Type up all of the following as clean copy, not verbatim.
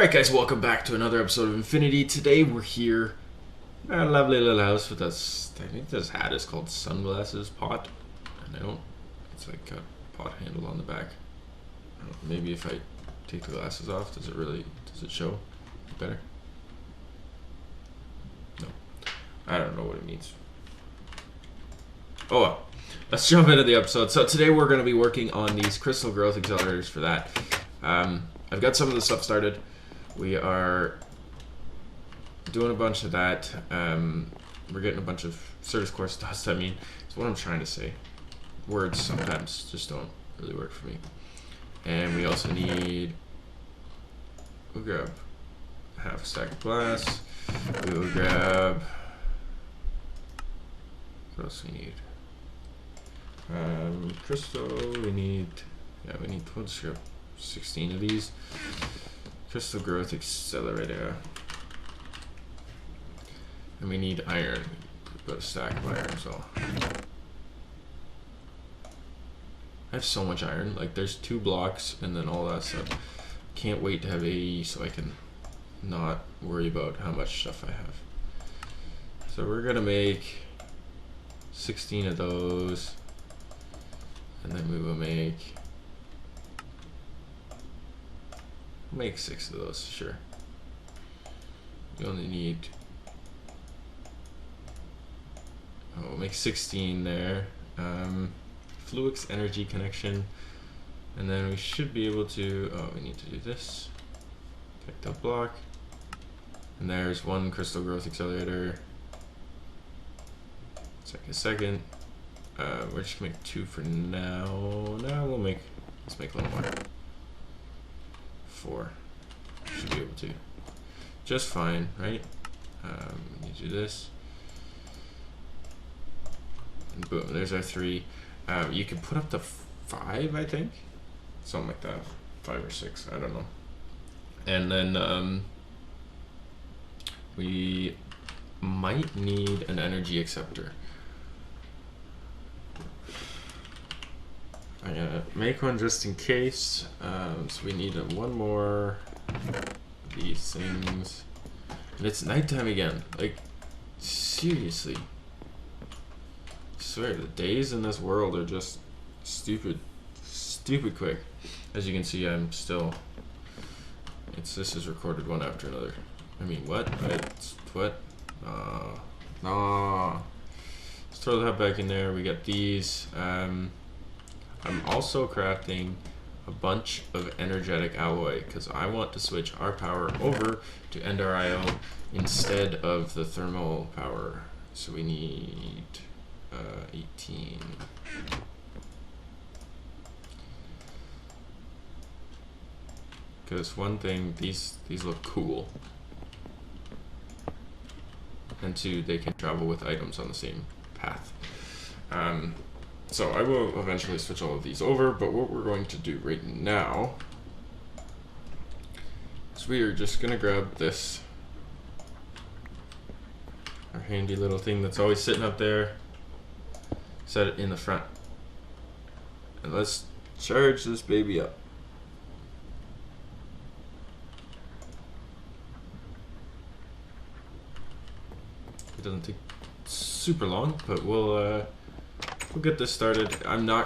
Alright guys, welcome back to another episode of Infinity. Today we're here at a lovely little house with us. I think this hat is called Sunglasses Pot. And I don't, it's like a pot handle on the back. I don't know, maybe if I take the glasses off, does it show better? No. I don't know what it means. Oh well. Let's jump into the episode. So today we're going to be working on these crystal growth accelerators for that. I've got some of the stuff started. We are doing a bunch of that. We're getting a bunch of service course dust. I mean, it's what I'm trying to say. Words sometimes just don't really work for me. And we also need, we'll grab half a stack of glass. We will grab, what else we need? Crystal, we need 16 of these. Crystal growth accelerator. And we need iron. Put a stack of iron as well. I have so much iron. Like there's 2 blocks and then all that stuff. Can't wait to have AE so I can not worry about how much stuff I have. So we're gonna make 16 of those. And then we will make 6 of those, sure. You only need, we'll make 16 there. Fluix energy connection, and then we should be able to, we need to do this. Picked up block, and there's 1 crystal growth accelerator. It's like a second. We're just gonna make 2 for now. Now let's make a little more. 4. Should be able to. Just fine, right? We need to do this. And boom, there's our 3. You can put up to 5, I think. Something like that. 5 or 6, I don't know. And then we might need an energy acceptor. I'm gonna make one just in case. So we need 1 more of these things. And it's nighttime again. Like, seriously. I swear, the days in this world are just stupid quick. As you can see, I'm still, this is recorded one after another. I mean, what? What? No. Let's throw that back in there. We got these. I'm also crafting a bunch of energetic alloy because I want to switch our power over to NRIO instead of the thermal power. So we need 18. Because one thing, these look cool, and 2, they can travel with items on the same path. So I will eventually switch all of these over, but what we're going to do right now is we are just gonna grab this, our handy little thing that's always sitting up there, set it in the front, and let's charge this baby up. It doesn't take super long, but we'll get this started.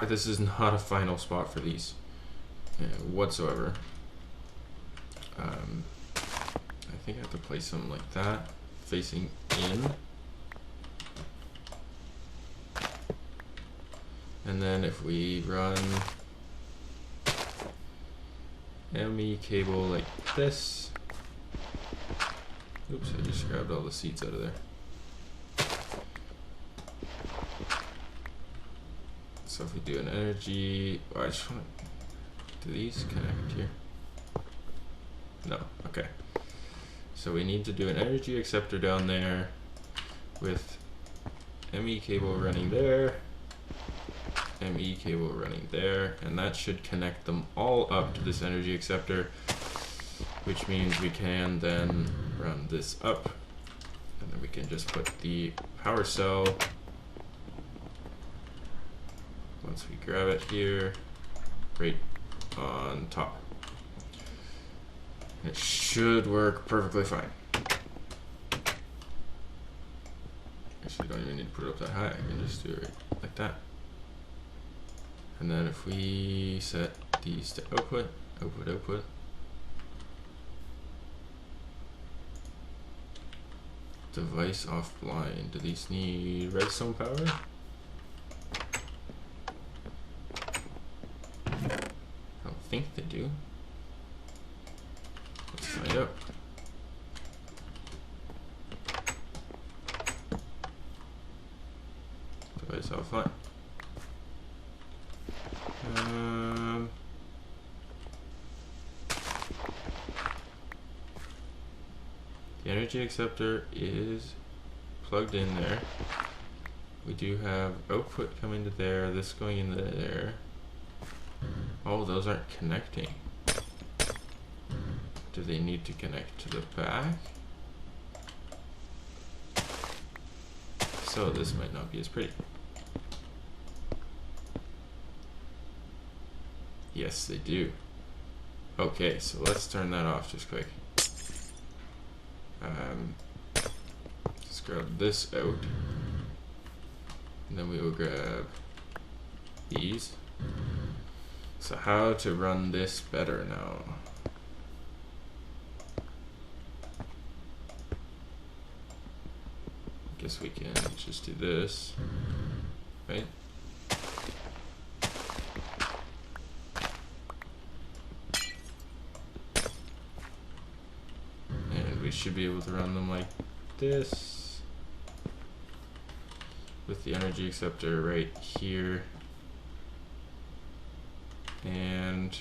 This is not a final spot for these whatsoever. I think I have to place something like that, facing in. And then if we run ME cable like this. Oops, I just grabbed all the seats out of there. So if we do an energy, I just want to, do these connect here? No, okay. So we need to do an energy acceptor down there with ME cable running there, ME cable running there, and that should connect them all up to this energy acceptor, which means we can then run this up, and then we can just put the power cell, once we grab it here, right on top. It should work perfectly fine. Actually, don't even need to put it up that high. I can just do it right like that. And then if we set these to output, output, output. Device offline. Do these need redstone power? I don't think they do. Let's find out. Device offline. The energy acceptor is plugged in there. We do have output coming to there, this going into there. Oh, those aren't connecting. Do they need to connect to the back? So this might not be as pretty. Yes, they do. Okay, so let's turn that off just quick. Just grab this out, and then we will grab these. So how to run this better now? Guess we can just do this, right? And we should be able to run them like this with the energy acceptor right here. And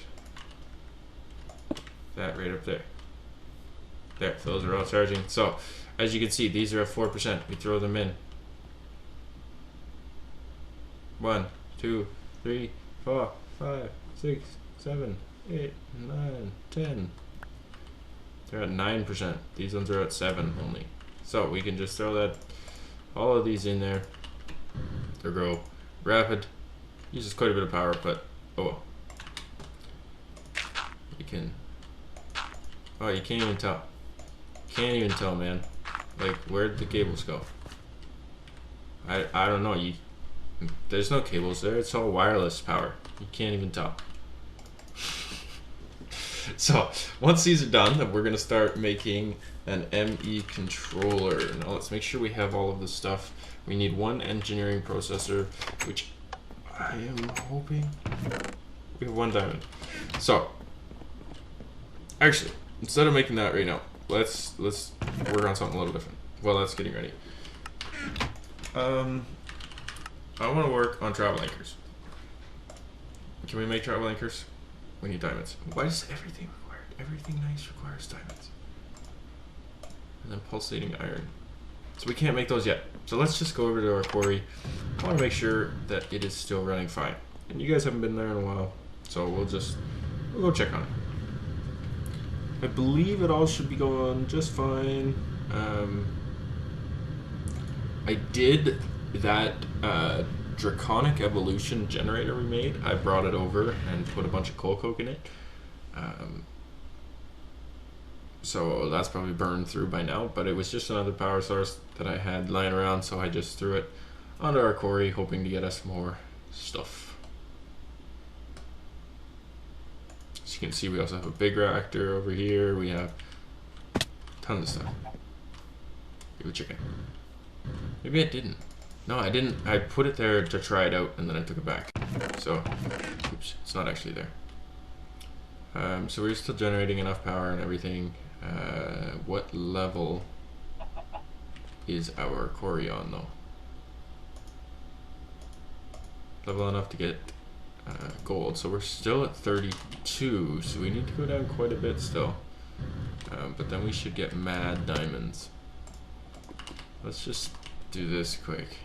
that right up there. There, those are all charging. So, as you can see, these are at 4%. We throw them in. 1, 2, 3, 4, 5, 6, 7, 8, 9, 10. They're at 9%. These ones are at 7 only. So we can just throw that, all of these in there. They'll grow rapid. Uses quite a bit of power, but oh well. You can. Oh, you can't even tell. Can't even tell, man. Like, where'd the cables go? I don't know. There's no cables there. It's all wireless power. You can't even tell. So once these are done, then we're gonna start making an ME controller. Now let's make sure we have all of this stuff. We need one engineering processor, which I am hoping we have 1 diamond. So actually, instead of making that right now, let's work on something a little different. Well, that's getting ready. I want to work on travel anchors. Can we make travel anchors? We need diamonds. Why does everything nice requires diamonds? And then pulsating iron. So we can't make those yet. So let's just go over to our quarry. I want to make sure that it is still running fine. And you guys haven't been there in a while, so we'll go check on it. I believe it all should be going just fine. I did that draconic evolution generator we made. I brought it over and put a bunch of coal coke in it. So that's probably burned through by now, but it was just another power source that I had lying around, so I just threw it onto our quarry, hoping to get us more stuff. As you can see, we also have a big reactor over here. We have tons of stuff. Give a chicken. Maybe I didn't. No, I didn't. I put it there to try it out, and then I took it back. So, oops, it's not actually there. So we're still generating enough power and everything. What level is our quarry on, though? Level enough to get gold. So we're still at 32, so we need to go down quite a bit still. But then we should get mad diamonds. Let's just do this quick.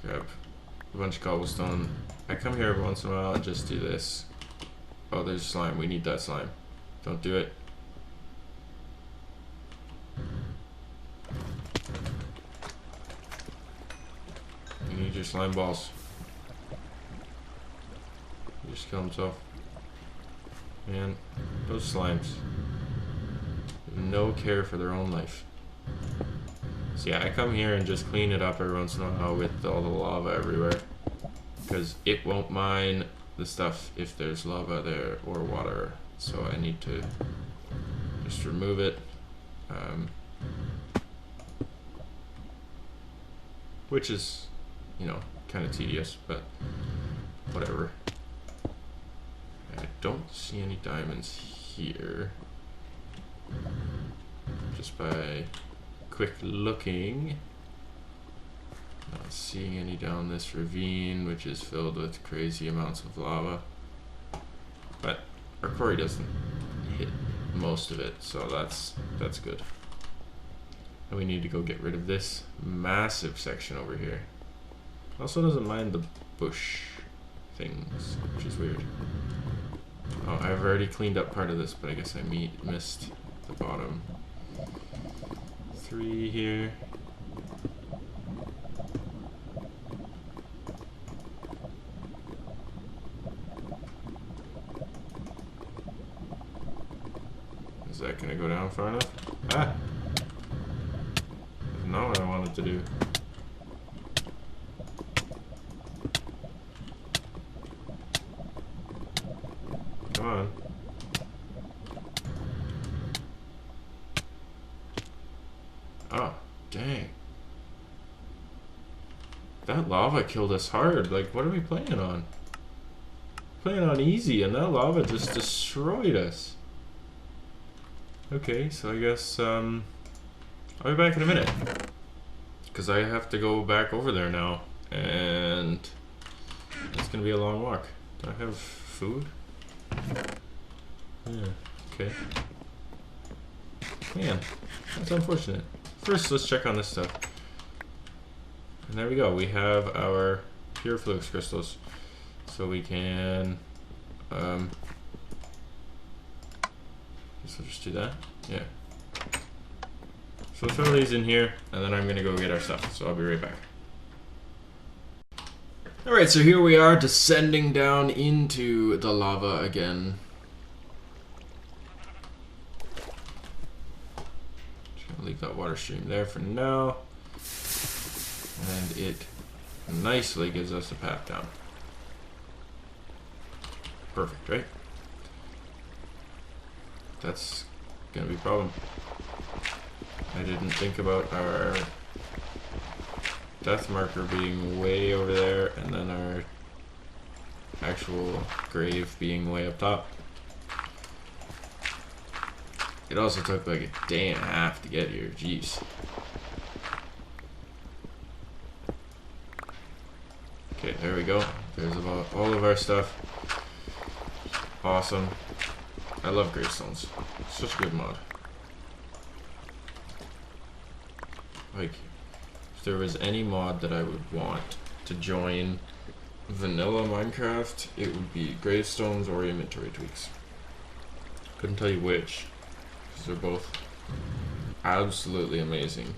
Grab a bunch of cobblestone. I come here every once in a while and just do this. Oh, there's slime. We need that slime. Don't do it. You need your slime balls. Just kill himself. Man, those slimes. No care for their own life. So yeah, I come here and just clean it up every once in a while with all the lava everywhere. Because it won't mine the stuff if there's lava there or water. So I need to just remove it. Which is, you know, kind of tedious, but whatever. I don't see any diamonds here. Just by quick looking. Not seeing any down this ravine, which is filled with crazy amounts of lava. But our quarry doesn't hit most of it, so that's good. And we need to go get rid of this massive section over here. Also doesn't mind the bush things, which is weird. Oh, I've already cleaned up part of this, but I guess I missed the bottom. 3 here. Is that gonna go down far enough? Ah! That's not what I wanted to do. Come on. Oh, dang. That lava killed us hard. Like, what are we playing on? Playing on easy, and that lava just destroyed us. Okay, so I guess, I'll be back in a minute. Because I have to go back over there now. And it's gonna be a long walk. Do I have food? Yeah, okay. Man, that's unfortunate. First, let's check on this stuff. And there we go. We have our pure flux crystals. So we can, guess we'll just do that. Yeah. So we'll throw these in here, and then I'm gonna go get our stuff. So I'll be right back. Alright, so here we are descending down into the lava again. Just gonna leave that water stream there for now. And it nicely gives us a path down. Perfect, right? That's gonna be a problem. I didn't think about our death marker being way over there and then our actual grave being way up top. It also took like a day and a half to get here, jeez. Okay, there we go. There's about all of our stuff. Awesome. I love gravestones. Such a good mod. Like, if there was any mod that I would want to join vanilla Minecraft, it would be gravestones or inventory tweaks. Couldn't tell you which, because they're both absolutely amazing.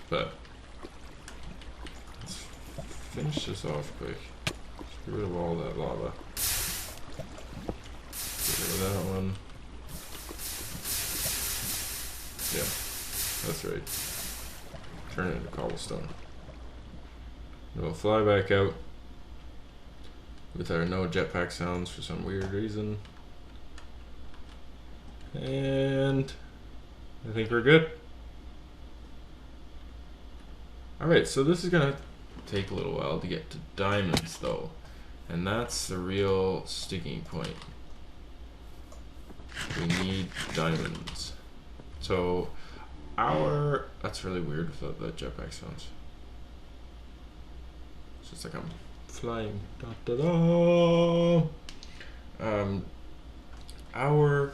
But let's finish this off quick. Just get rid of all that lava. Get rid of that one. Yeah, that's right. Turn it into cobblestone. And we'll fly back out with our no jetpack sounds for some weird reason. And I think we're good. Alright, so this is gonna take a little while to get to diamonds though. And that's the real sticking point. We need diamonds. So that's really weird without the jetpack sounds. It's just like I'm flying. Da, da, da. Our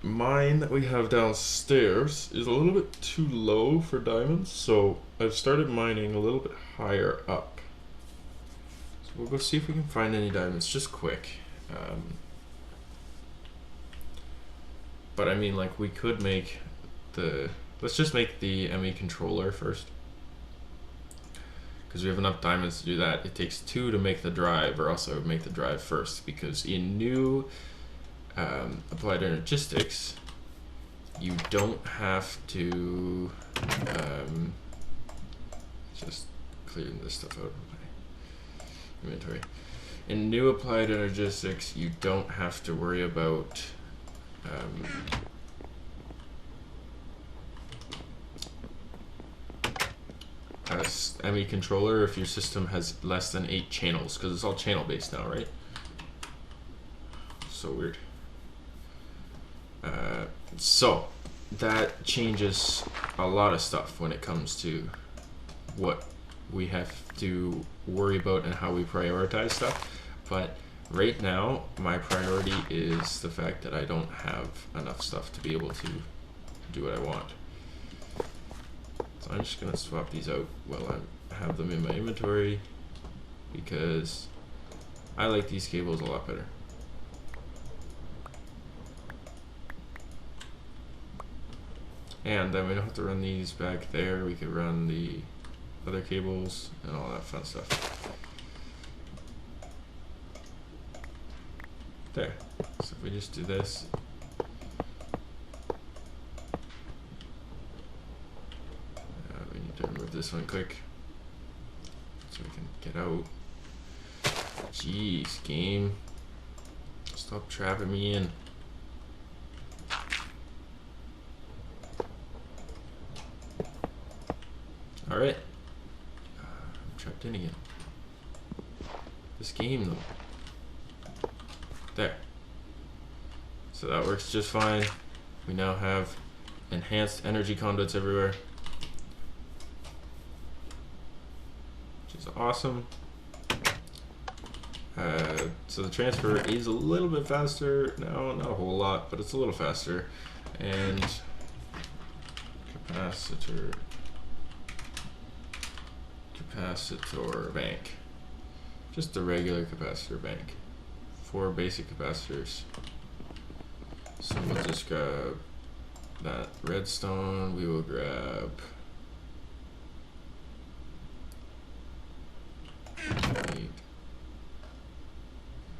mine that we have downstairs is a little bit too low for diamonds, so I've started mining a little bit higher up. So we'll go see if we can find any diamonds just quick. But I mean, like, we could make let's just make the ME controller first. because we have enough diamonds to do that. It takes 2 to make the drive, or else I would make the drive first, because in new applied energistics, you don't have to just clearing this stuff out of my inventory. In new applied energistics, you don't have to worry about as ME controller if your system has less than 8 channels, because it's all channel based now, right? So weird. So that changes a lot of stuff when it comes to what we have to worry about and how we prioritize stuff. But right now, my priority is the fact that I don't have enough stuff to be able to do what I want. So I'm just gonna swap these out while I have them in my inventory, because I like these cables a lot better. And then we don't have to run these back there. We could run the other cables and all that fun stuff. There. So if we just do this. We need to remove this one quick so we can get out. Jeez, game. Stop trapping me in. Alright. I'm trapped in again. This game though. There. So that works just fine. We now have enhanced energy conduits everywhere, which is awesome. So the transfer is a little bit faster. No, not a whole lot, but it's a little faster. And capacitor bank. Just a regular capacitor bank. 4 basic capacitors. So we'll just grab that redstone. We will grab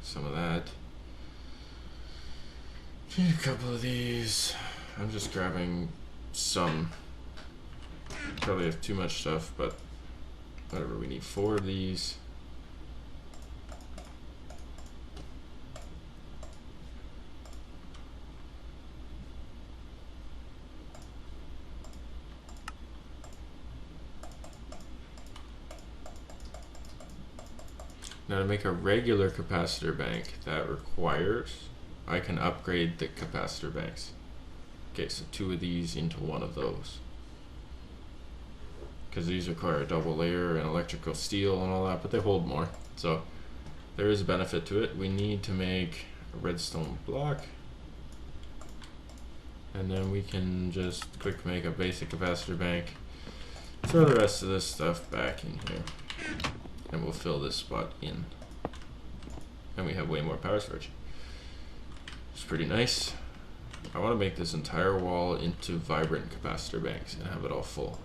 some of that. Need a couple of these. I'm just grabbing some. Probably have too much stuff, but whatever. We need 4 of these. Now to make a regular capacitor bank, that requires I can upgrade the capacitor banks. Okay, so 2 of these into 1 of those. Because these require a double layer and electrical steel and all that, but they hold more. So there is a benefit to it. We need to make a redstone block. And then we can just quick make a basic capacitor bank. Throw the rest of this stuff back in here. And we'll fill this spot in. And we have way more power storage. It's pretty nice. I want to make this entire wall into vibrant capacitor banks and have it all full,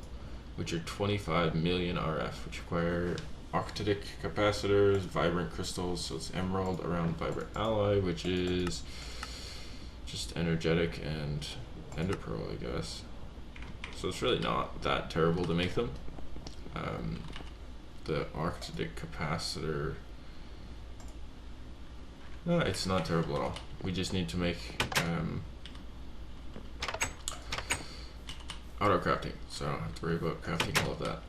which are 25 million RF, which require octadic capacitors, vibrant crystals, so it's emerald around vibrant alloy, which is just energetic and enderpearl, I guess. So it's really not that terrible to make them. The octadic capacitor, no, it's not terrible at all. We just need to make auto crafting, so I don't have to worry about crafting all of that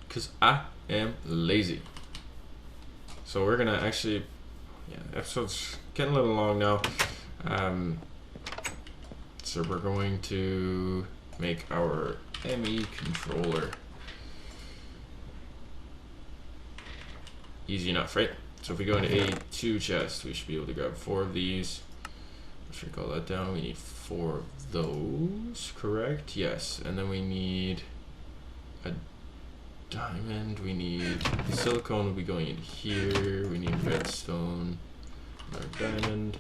because I am lazy. So we're gonna actually, yeah, the episode's getting a little long now. So we're going to make our ME controller. Easy enough, right? So if we go into A2 chest, we should be able to grab 4 of these. I should call that down. We need 4 of those, correct? Yes. And then we need a diamond. We need silicone will be going in here. We need redstone, another diamond.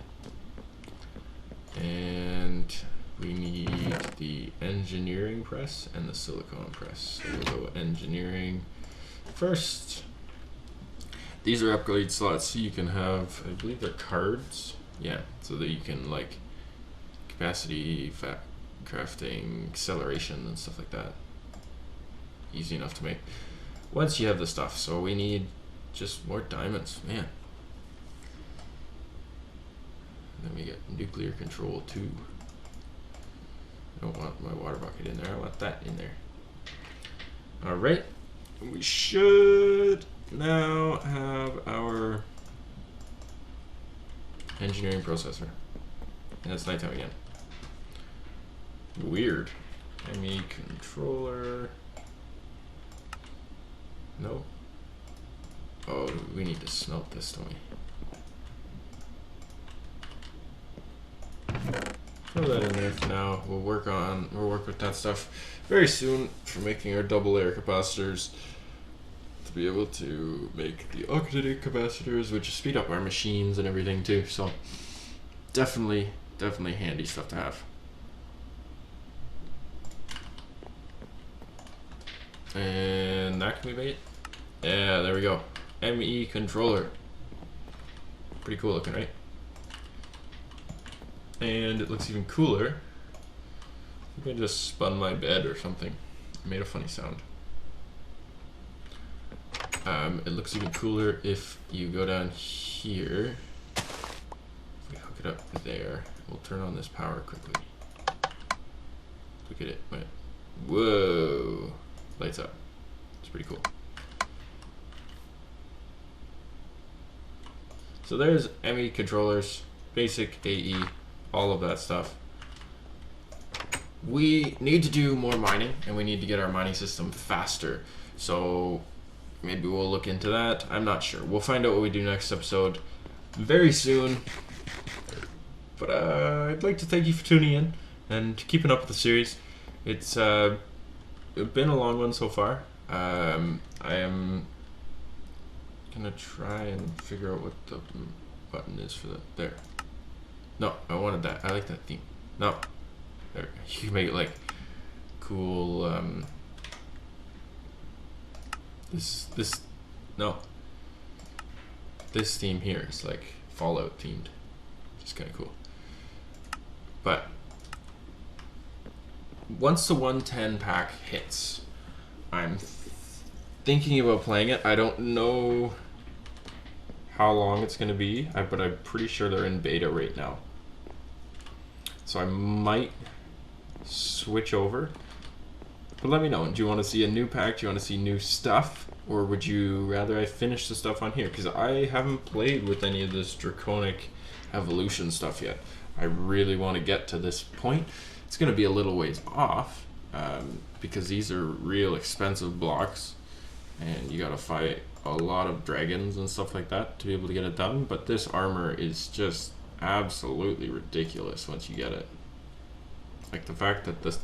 And we need the engineering press and the silicone press. So we'll go engineering. first, these are upgrade slots, so you can have, I believe they're cards. Yeah, so that you can like capacity, crafting, acceleration, and stuff like that. Easy enough to make once you have the stuff. So we need just more diamonds, man. Then we get nuclear control too. I don't want my water bucket in there, I want that in there. Alright, we should now have our engineering processor. And it's nighttime again. Weird. ME controller. No. Oh, we need to smelt this, don't we? Throw that in there for now. We'll work with that stuff very soon for making our double layer capacitors to be able to make the oxidative capacitors, which speed up our machines and everything too. So definitely handy stuff to have. And that can be made. Yeah, there we go. ME controller. Pretty cool looking, right? And it looks even cooler. I think I just spun my bed or something. It made a funny sound. It looks even cooler if you go down here. If we hook it up there, we'll turn on this power quickly. Look at it. Wait. Whoa. Lights up. It's pretty cool. So there's ME controllers, basic AE, all of that stuff. We need to do more mining, and we need to get our mining system faster. So maybe we'll look into that. I'm not sure. We'll find out what we do next episode very soon. But I'd like to thank you for tuning in and keeping up with the series. It's been a long one so far. I am gonna try and figure out what the button is for the there. No, I wanted that. I like that theme. No, there. You can make it like cool. No. This theme here is like Fallout themed. It's kind of cool. But once the 110 pack hits, I'm thinking about playing it. I don't know how long it's going to be, but I'm pretty sure they're in beta right now. So I might switch over. But let me know. Do you want to see a new pack? Do you want to see new stuff? Or would you rather I finish the stuff on here? Because I haven't played with any of this draconic evolution stuff yet. I really want to get to this point. It's going to be a little ways off because these are real expensive blocks and you got to fight a lot of dragons and stuff like that to be able to get it done. But this armor is just absolutely ridiculous once you get it. Like the fact that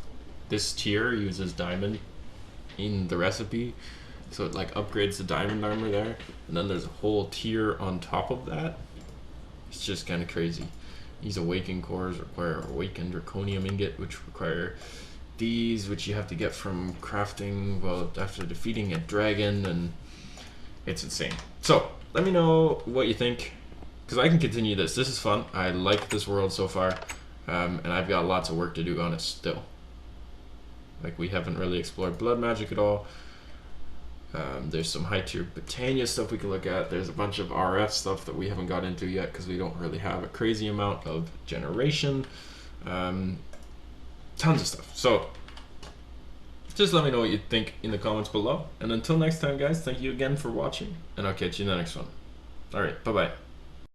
this tier uses diamond in the recipe, so it like upgrades the diamond armor there, and then there's a whole tier on top of that. It's just kind of crazy. These awakened cores require awakened draconium ingot, which require these, which you have to get from crafting, well, after defeating a dragon, and it's insane. So let me know what you think, because I can continue this. This is fun. I like this world so far, and I've got lots of work to do on it still. Like, we haven't really explored blood magic at all. There's some high tier Britannia stuff we can look at. There's a bunch of RF stuff that we haven't got into yet because we don't really have a crazy amount of generation. Tons of stuff. So just let me know what you think in the comments below. And until next time, guys, thank you again for watching, and I'll catch you in the next one. All right, bye-bye.